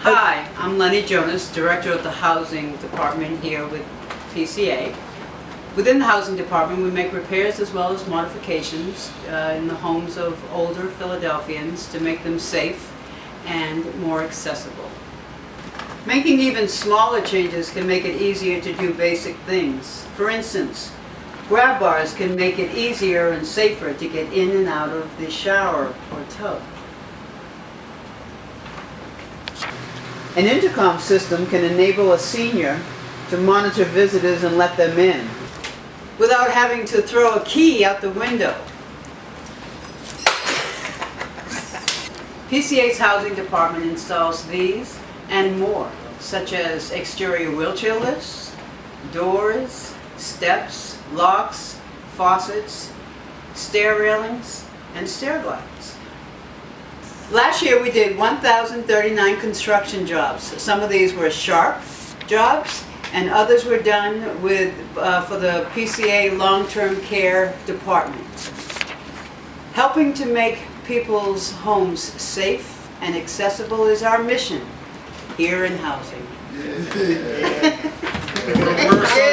Hi, I'm Lenny Jonas, Director of the Housing Department here with PCA. Within the Housing Department, we make repairs as well as modifications in the homes of older Philadelphians to make them safe and more accessible. Making even smaller changes can make it easier to do basic things. For instance, grab bars can make it easier and safer to get in and out of the shower or tub. An intercom system can enable a senior to monitor visitors and let them in without having to throw a key out the window. PCA's Housing Department installs these and more, such as exterior wheelchair lifts, doors, steps, locks, faucets, stair railings, and stair glides. Last year we did 1,039 construction jobs. Some of these were sharp jobs and others were done for the PCA Long-Term Care Department. Helping to make people's homes safe and accessible is our mission here in housing. Yeah.